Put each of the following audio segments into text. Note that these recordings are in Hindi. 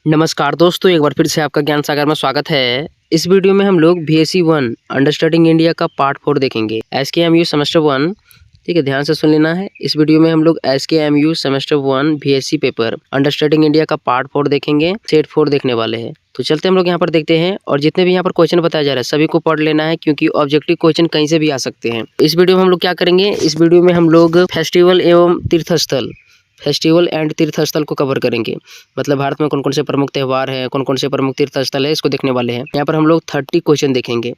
नमस्कार दोस्तों, एक बार फिर से आपका ज्ञान सागर में स्वागत है। इस वीडियो में हम लोग बीएससी 1 अंडरस्टैंडिंग इंडिया का पार्ट 4 देखेंगे। एसकेएमयू सेमेस्टर 1, ठीक है, ध्यान से सुन लेना है। इस वीडियो में हम लोग SKMU semester 1 BSc paper understanding India का पार्ट 4 देखेंगे। सेट 4 देखने वाले हैं। तो चलते हम लोग यहाँ पर देखते हैं, और जितने भी यहाँ पर क्वेश्चन बताया जा रहा है सभी को पढ़ लेना है, क्योंकि ऑब्जेक्टिव क्वेश्चन कहीं से भी आ सकते हैं। इस वीडियो में हम लोग क्या करेंगे, इस वीडियो में हम लोग फेस्टिवल एवं तीर्थस्थल, फेस्टिवल एंड तीर्थस्थल को कवर करेंगे। मतलब भारत में कौन कौन से प्रमुख त्यौहार हैं, कौन कौन से प्रमुख तीर्थस्थल है, इसको देखने वाले हैं। यहाँ पर हम लोग 30 क्वेश्चन देखेंगे,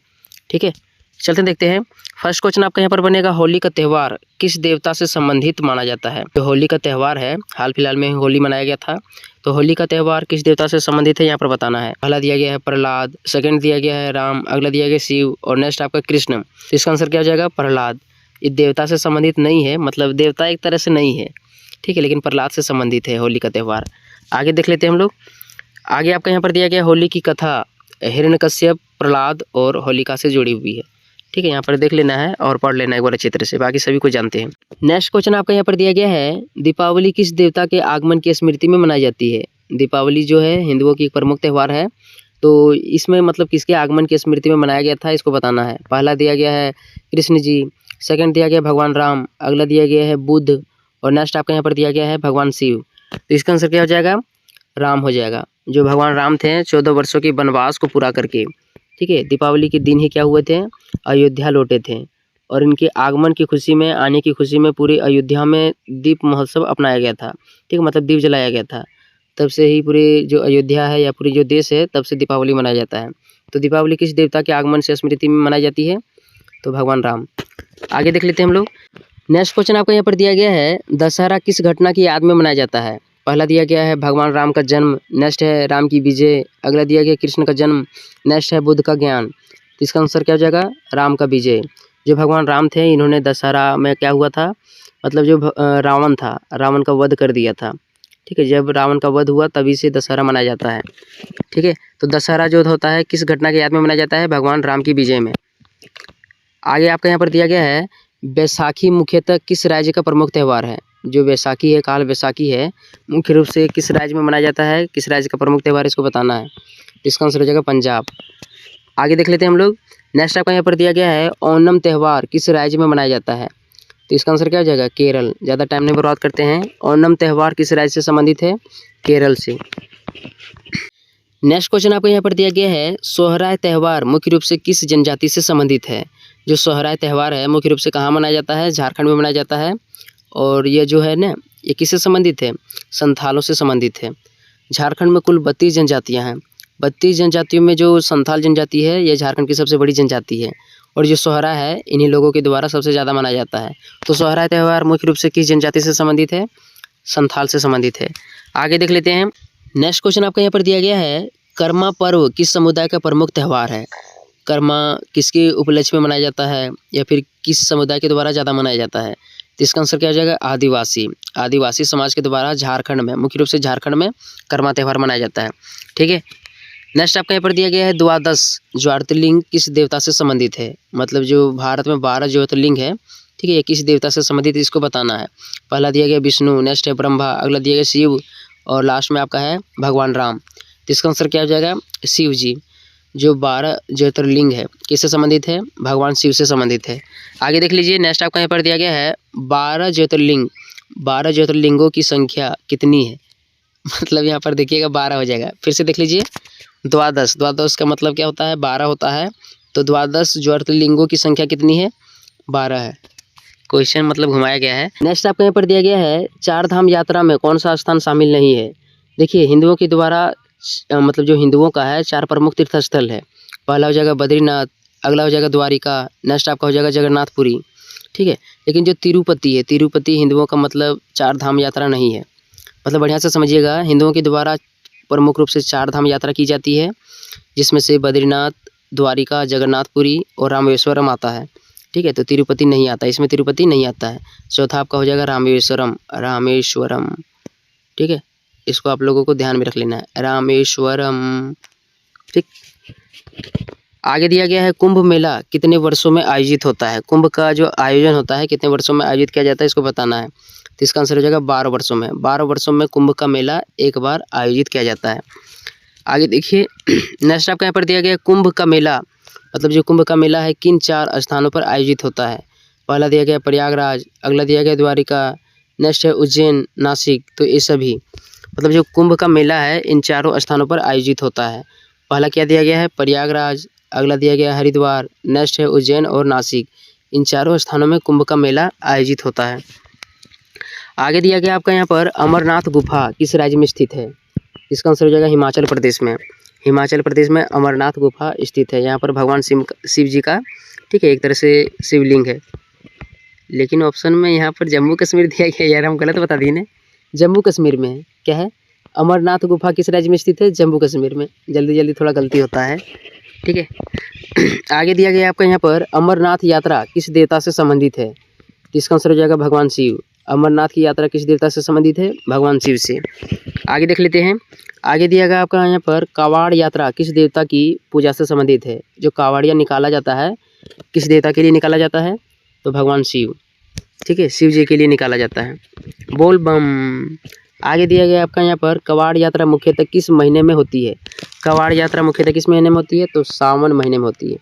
ठीक है। चलते देखते हैं। फर्स्ट क्वेश्चन आपका यहाँ पर बनेगा, होली का त्यौहार किस देवता से संबंधित माना जाता है। जो होली का त्यौहार है, हाल फिलहाल में होली मनाया गया था, तो होली का त्यौहार किस देवता से संबंधित है यहाँ पर बताना है। पहला दिया गया है प्रहलाद, सेकंड दिया गया है राम, अगला दिया गया शिव, और नेक्स्ट आपका कृष्ण। तो इसका आंसर क्या हो जाएगा, प्रहलाद। ये देवता से संबंधित नहीं है, मतलब देवता एक तरह से नहीं है, ठीक है, लेकिन प्रहलाद से संबंधित है होली का त्यौहार। आगे देख लेते हैं हम लोग। आगे आपका यहाँ पर दिया गया होली की कथा हिरण्यकश्यप, प्रहलाद और होलिका से जुड़ी हुई है, ठीक है। यहाँ पर देख लेना है और पढ़ लेना है एक बार अच्छी तरह से, बाकी सभी को जानते हैं। नेक्स्ट क्वेश्चन आपका यहाँ पर दिया गया है, दीपावली किस देवता के आगमन की स्मृति में मनाई जाती है। दीपावली जो है हिंदुओं की एक प्रमुख त्यौहार है, तो इसमें मतलब किसके आगमन की स्मृति में मनाया गया था, इसको बताना है। पहला दिया गया है कृष्ण जी, सेकंड दिया गया भगवान राम, अगला दिया गया है बुद्ध, और नेक्स्ट आपका यहाँ पर दिया गया है भगवान शिव। तो इसका आंसर क्या हो जाएगा, राम हो जाएगा। जो भगवान राम थे 14 वर्षों के वनवास को पूरा करके, ठीक है, दीपावली के दिन ही क्या हुए थे, अयोध्या लौटे थे, और इनके आगमन की खुशी में, आने की खुशी में पूरी अयोध्या में दीप महोत्सव अपनाया गया था, ठीक है, मतलब दीप जलाया गया था। तब से ही पूरी जो अयोध्या है या पूरी जो देश है, तब से दीपावली मनाया जाता है। तो दीपावली किस देवता के आगमन से स्मृति में मनाई जाती है, तो भगवान राम। आगे देख लेते हैं हम लोग। नेक्स्ट क्वेश्चन आपको यहाँ पर दिया गया है, दशहरा किस घटना की याद में मनाया जाता है। पहला दिया गया है भगवान राम का जन्म, नेक्स्ट है राम की विजय, अगला दिया गया कृष्ण का जन्म, नेक्स्ट है बुद्ध का ज्ञान। तो इसका आंसर क्या हो जाएगा, राम का विजय। जो भगवान राम थे, इन्होंने दशहरा में क्या हुआ था, मतलब जो रावण था, रावण का वध कर दिया था, ठीक है। जब रावण का वध हुआ तभी से दशहरा मनाया जाता है, ठीक है। तो दशहरा जो होता है किस घटना की याद में मनाया जाता है, भगवान राम की विजय में। आगे आपका यहाँ पर दिया गया है, बैसाखी मुख्यतः किस राज्य का प्रमुख त्यौहार है। जो बैसाखी है, काल बैसाखी है, मुख्य रूप से किस राज्य में मनाया जाता है, किस राज्य का प्रमुख त्यौहार, इसको बताना है। इसका आंसर हो जाएगा पंजाब। आगे देख लेते हैं हम लोग। नेक्स्ट आपका यहाँ पर दिया गया है, ओणम त्यौहार किस राज्य में मनाया जाता है। तो इसका आंसर क्या हो जाएगा, केरल। ज़्यादा टाइम नहीं बर्बाद करते हैं। ओणम त्यौहार किस राज्य से संबंधित है, केरल से। नेक्स्ट क्वेश्चन आपको यहाँ पर दिया गया है, सोहराय त्यौहार मुख्य रूप से किस जनजाति से संबंधित है। जो सोहराय त्यौहार है मुख्य रूप से कहाँ मनाया जाता है, झारखंड में मनाया जाता है, और ये जो है ना, ये किससे संबंधित है, संथालों से संबंधित है। झारखंड में कुल 32 जनजातियाँ हैं। 32 जनजातियों में जो संथाल जनजाति है, ये झारखंड की सबसे बड़ी जनजाति है, और जो सोहराय है इन्हीं लोगों के द्वारा सबसे ज़्यादा मनाया जाता है। तो सोहराय त्यौहार मुख्य रूप से किस जनजाति से संबंधित है, संथाल से संबंधित है। आगे देख लेते हैं। नेक्स्ट क्वेश्चन आपका यहाँ पर दिया गया है, कर्मा पर्व किस समुदाय का प्रमुख त्यौहार है। कर्मा किसके उपलक्ष्य में मनाया जाता है, या फिर किस समुदाय के द्वारा ज़्यादा मनाया जाता है। तो इसका आंसर क्या हो जाएगा, आदिवासी। आदिवासी समाज के द्वारा झारखंड में, मुख्य रूप से झारखंड में कर्मा त्यौहार मनाया जाता है, ठीक है। नेक्स्ट आपका यहाँ पर दिया गया है, द्वादश ज्योतिर्लिंग किस देवता से संबंधित है। मतलब जो भारत में 12 ज्योतिर्लिंग है, ठीक है, ये किस देवता से संबंधित है, इसको बताना है। पहला दिया गया विष्णु, नेक्स्ट है ब्रह्मा, अगला दिया गया शिव, और लास्ट में आपका है भगवान राम। तो इसका आंसर क्या हो जाएगा, शिव जी। जो 12 ज्योतिर्लिंग है किससे संबंधित है, भगवान शिव से संबंधित है। आगे देख लीजिए। नेक्स्ट आपका यहाँ पर दिया गया है, 12 ज्योतिर्लिंग, 12 ज्योतिर्लिंगों की संख्या कितनी है। मतलब यहाँ पर देखिएगा 12 हो जाएगा। फिर से देख लीजिए, द्वादश, द्वादश का मतलब क्या होता है, 12 होता है। तो द्वादश ज्योतिर्लिंगों की संख्या कितनी है, 12 है। क्वेश्चन मतलब घुमाया गया है। नेक्स्ट आपको यहाँ पर दिया गया है, 4 धाम यात्रा में कौन सा स्थान शामिल नहीं है। देखिए, हिंदुओं के द्वारा मतलब जो हिंदुओं का है 4 प्रमुख तीर्थस्थल है। पहला हो जाएगा बद्रीनाथ, अगला हो जाएगा द्वारिका, नेक्स्ट आपका हो जाएगा जगन्नाथपुरी, ठीक है। लेकिन जो तिरुपति है, तिरुपति हिंदुओं का मतलब 4 धाम यात्रा नहीं है। मतलब बढ़िया से समझिएगा, हिंदुओं के द्वारा प्रमुख रूप से 4 धाम यात्रा की जाती है, जिसमें से बद्रीनाथ, द्वारिका, जगन्नाथपुरी और रामेश्वरम आता है, ठीक है। तो तिरुपति नहीं आता, इसमें तिरुपति नहीं आता है। चौथा आपका हो जाएगा रामेश्वरम, रामेश्वरम, ठीक है। इसको आप लोगों को ध्यान में रख लेना है, रामेश्वरम, ठीक। आगे दिया गया है कुंभ मेला कितने वर्षों में आयोजित होता है। कुंभ का जो आयोजन होता है कितने वर्षों में आयोजित किया जाता है, इसको बताना है। तो इसका आंसर हो जाएगा 12 वर्षों में। 12 वर्षों में कुंभ का मेला एक बार आयोजित किया जाता है। आगे देखिए नेक्स्ट आपका यहाँ पर दिया गया है कुंभ का मेला, मतलब जो कुंभ का मेला है किन 4 स्थानों पर आयोजित होता है। पहला दिया गया प्रयागराज, अगला दिया गया द्वारिका, नेक्स्ट है उज्जैन, नासिक। तो ये सभी मतलब जो कुंभ का मेला है इन चारों स्थानों पर आयोजित होता है। पहला क्या दिया गया है प्रयागराज, अगला दिया गया हरिद्वार, नेक्स्ट है उज्जैन और नासिक। इन चारों स्थानों में कुंभ का मेला आयोजित होता है। आगे दिया गया आपका यहाँ पर अमरनाथ गुफा किस राज्य में स्थित है। इसका आंसर हो जाएगा हिमाचल प्रदेश में। हिमाचल प्रदेश में अमरनाथ गुफा स्थित है। यहाँ पर भगवान शिव जी का ठीक है एक तरह से शिवलिंग है। लेकिन ऑप्शन में यहाँ पर जम्मू कश्मीर दिया गया, यार हम गलत बता दिए ना। जम्मू कश्मीर में है, क्या है अमरनाथ गुफा किस राज्य में स्थित है, जम्मू कश्मीर में। जल्दी जल्दी थोड़ा गलती होता है, ठीक है। आगे दिया गया आपका यहाँ पर अमरनाथ यात्रा किस देवता से संबंधित है। इसका आंसर हो जाएगा भगवान शिव। अमरनाथ की यात्रा किस देवता से संबंधित है, भगवान शिव से। आगे देख लेते हैं। आगे दिया गया आपका यहाँ पर कावड़ यात्रा किस देवता की पूजा से संबंधित है। जो कावड़िया निकाला जाता है किस देवता के लिए निकाला जाता है, तो भगवान शिव, ठीक है, शिव जी के लिए निकाला जाता है। बोल बम। आगे दिया गया आपका यहाँ पर कवाड़ यात्रा मुख्यतः किस महीने में होती है। कवाड़ यात्रा मुख्यतः किस महीने में होती है, तो सावन महीने में होती है,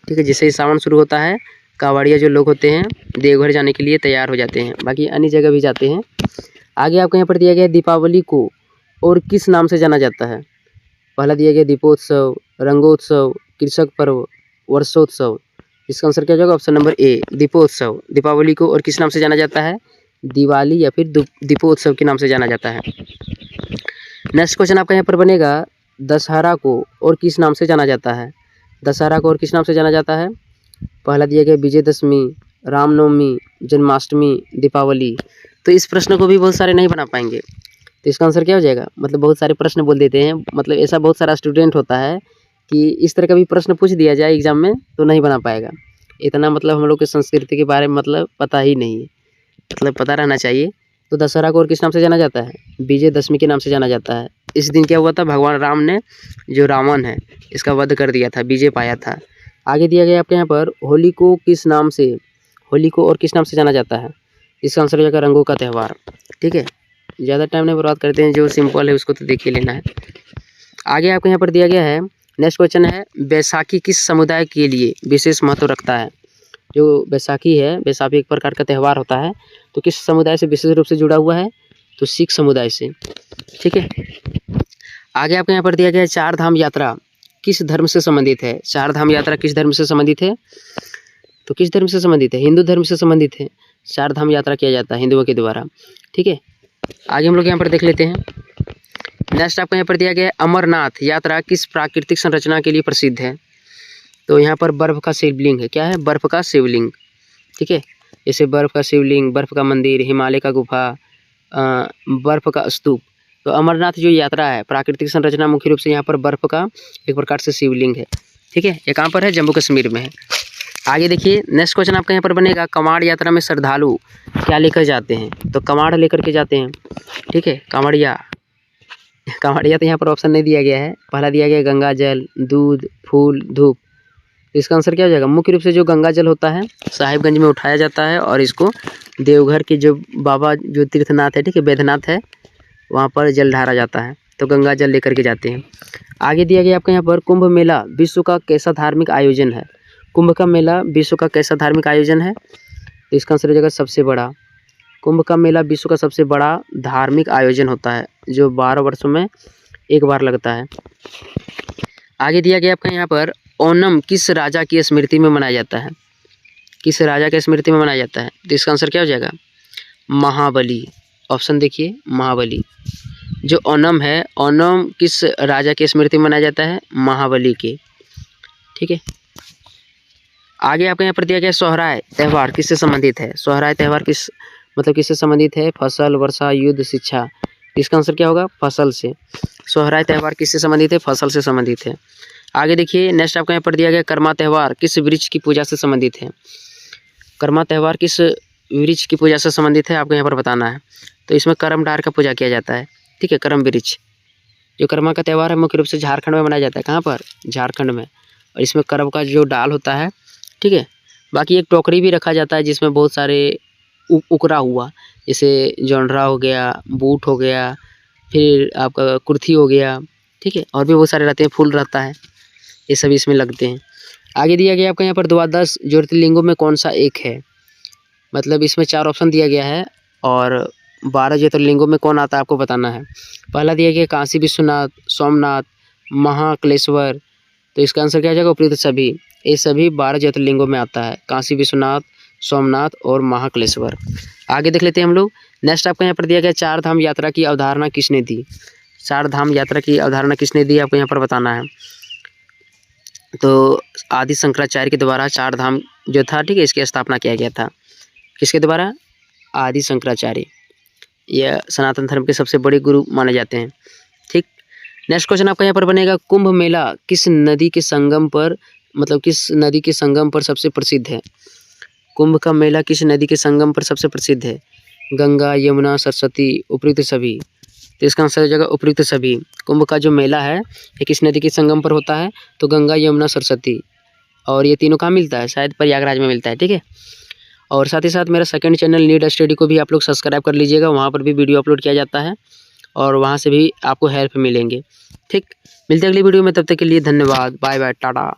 ठीक है। जैसे ही सावन शुरू होता है कावड़िया जो लोग होते हैं देवघर जाने के लिए तैयार हो जाते हैं, बाकी अन्य जगह भी जाते हैं। आगे आपको यहाँ पर दिया गया दीपावली को और किस नाम से जाना जाता है। पहला दिया गया दीपोत्सव, रंगोत्सव, कृषक पर्व, वर्षोत्सव। इसका आंसर क्या होगा, ऑप्शन नंबर ए दीपोत्सव। दीपावली को और किस नाम से जाना जाता है, दिवाली या फिर दीपोत्सव के नाम से जाना जाता है। नेक्स्ट क्वेश्चन आपका यहाँ पर बनेगा दशहरा को और किस नाम से जाना जाता है। दशहरा को और किस नाम से जाना जाता है। पहला दिया गया विजयदशमी, रामनवमी, जन्माष्टमी, दीपावली। तो इस प्रश्न को भी बहुत सारे नहीं बना पाएंगे, तो इसका आंसर क्या हो जाएगा, मतलब बहुत सारे प्रश्न बोल देते हैं। मतलब ऐसा बहुत सारा स्टूडेंट होता है कि इस तरह का भी प्रश्न पूछ दिया जाए एग्जाम में तो नहीं बना पाएगा। इतना मतलब हम लोग के संस्कृति के बारे में मतलब पता ही नहीं है, मतलब पता रहना चाहिए। तो दशहरा को और किस नाम से जाना जाता है, विजयदशमी के नाम से जाना जाता है। इस दिन क्या हुआ था, भगवान राम ने जो रावण है इसका वध कर दिया था, विजय पाया था। आगे दिया गया आपके यहाँ पर होली को किस नाम से, होली को और किस नाम से जाना जाता है। इसका आंसर हो जाएगा रंगों का त्यौहार, ठीक है। ज़्यादा टाइम नहीं बर्बाद करते हैं, जो सिंपल है उसको तो देख ही लेना है। आगे आपके यहाँ पर दिया गया है नेक्स्ट क्वेश्चन है बैसाखी किस समुदाय के लिए विशेष महत्व रखता है। जो बैसाखी है, बैसाखी एक प्रकार का त्यौहार होता है, तो किस समुदाय से विशेष रूप से जुड़ा हुआ है, तो सिख समुदाय से, ठीक है। आगे आपके यहाँ पर दिया गया है चार धाम यात्रा किस धर्म से संबंधित है। चार धाम यात्रा किस धर्म से संबंधित है, तो किस धर्म से संबंधित है, हिंदू धर्म से संबंधित है। चार धाम यात्रा किया जाता है हिंदुओं के द्वारा, ठीक है। आगे हम लोग यहाँ पर देख लेते हैं। नेक्स्ट आपको यहाँ पर दिया गया है अमरनाथ यात्रा किस प्राकृतिक संरचना के लिए प्रसिद्ध है। तो यहाँ पर बर्फ़ का शिवलिंग है, क्या है, बर्फ़ का शिवलिंग, ठीक है। जैसे बर्फ़ का शिवलिंग, बर्फ़ का मंदिर, हिमालय का गुफा, बर्फ़ का स्तूप। तो अमरनाथ जो यात्रा है प्राकृतिक संरचना मुख्य रूप से यहाँ पर बर्फ़ का एक प्रकार से शिवलिंग है, ठीक है। ये कहाँ पर है, जम्मू कश्मीर में है। आगे देखिए नेक्स्ट क्वेश्चन आपका यहाँ पर बनेगा कमाड़ यात्रा में श्रद्धालु क्या लेकर जाते हैं। तो कमाड़ लेकर के जाते हैं, ठीक है। कांवड़िया तो यहाँ पर ऑप्शन नहीं दिया गया है। पहला दिया गया गंगा जल, दूध, फूल, धूप। इसका आंसर क्या हो जाएगा, मुख्य रूप से जो गंगा जल होता है साहिबगंज में उठाया जाता है और इसको देवघर के जो बाबा जो तीर्थनाथ है, ठीक है, बैद्यनाथ है, वहाँ पर जल ढारा जाता है, तो गंगा जल लेकर के जाते हैं। आगे दिया गया आपका यहाँ पर कुंभ मेला विश्व का कैसा धार्मिक आयोजन है। कुंभ का मेला विश्व का कैसा धार्मिक आयोजन है, तो इसका आंसर हो जाएगा सबसे बड़ा। कुंभ का मेला विश्व का सबसे बड़ा धार्मिक आयोजन होता है जो 12 वर्षों में एक बार लगता है। आगे दिया गया आपका यहाँ पर ओणम किस राजा की स्मृति में मनाया जाता है। किस राजा की स्मृति में मनाया जाता है, तो इसका आंसर क्या हो जाएगा, महाबली। ऑप्शन देखिए महाबली। जो ओणम है, ओणम किस राजा की स्मृति में मनाया जाता है, महाबली के, ठीक है। आगे आपके यहाँ पर दिया गया सोहराय त्यौहार किससे संबंधित है। सोहराय त्यौहार किससे संबंधित है, फसल, वर्षा, युद्ध, शिक्षा। इसका आंसर क्या होगा, फसल से। सोहराय त्यौहार किससे संबंधित है, फसल से संबंधित है। आगे देखिए नेक्स्ट आपको यहाँ पर दिया गया कर्मा त्यौहार किस वृक्ष की पूजा से संबंधित है। कर्मा त्यौहार किस वृक्ष की पूजा से संबंधित है, आपको यहाँ पर बताना है। तो इसमें करम डार का पूजा किया जाता है, ठीक है। करम वृक्ष जो कर्मा का त्यौहार है मुख्य रूप से झारखंड में मनाया जाता है। कहाँ पर, झारखंड में। और इसमें करब का जो डाल होता है, ठीक है। बाकी एक टोकरी भी रखा जाता है जिसमें बहुत सारे उकरा हुआ, जैसे जोंधरा हो गया, बूट हो गया, फिर आपका कुर्थी हो गया, ठीक है, और भी बहुत सारे रहते हैं, फूल रहता है, ये सभी इसमें लगते हैं। आगे दिया गया आपका यहाँ पर द्वादश ज्योतिर्लिंगों में कौन सा एक है, मतलब इसमें 4 ऑप्शन दिया गया है और 12 ज्योतिर्लिंगों में कौन आता है आपको बताना है। पहला दिया गया काशी विश्वनाथ, सोमनाथ, महाकालेश्वर, तो इसका आंसर क्या हो जाएगा, उपयुक्त सभी। ये सभी 12 ज्योतिर्लिंगों में आता है, काशी विश्वनाथ, सोमनाथ और महाकालेश्वर। आगे देख लेते हैं हम लोग। नेक्स्ट आपको यहाँ पर दिया गया 4 धाम यात्रा की अवधारणा किसने दी। 4 धाम यात्रा की अवधारणा किसने दी आपको यहाँ पर बताना है। तो आदि शंकराचार्य के द्वारा 4 धाम जो था, ठीक है, इसकी स्थापना किया गया था। किसके द्वारा, आदि शंकराचार्य, यह सनातन धर्म के सबसे बड़े गुरु माने जाते हैं, ठीक। नेक्स्ट क्वेश्चन आपका यहाँ पर बनेगा, कुंभ मेला किस नदी के संगम पर, मतलब किस नदी के संगम पर सबसे प्रसिद्ध है। कुंभ का मेला किस नदी के संगम पर सबसे प्रसिद्ध है, गंगा, यमुना, सरस्वती, उपयुक्त सभी। तो इसका आंसर हो जाएगा उपयुक्त सभी। कुंभ का जो मेला है ये किस नदी के संगम पर होता है, तो गंगा, यमुना, सरस्वती, और ये तीनों कहाँ मिलता है, शायद प्रयागराज में मिलता है, ठीक है। और साथ ही साथ मेरा सेकंड चैनल नीट स्टडी को भी आप लोग सब्सक्राइब कर लीजिएगा, वहाँ पर भी वीडियो अपलोड किया जाता है और वहाँ से भी आपको हेल्प मिलेंगे, ठीक। मिलते हैं अगली वीडियो में, तब तक के लिए धन्यवाद, बाय बाय, टाटा।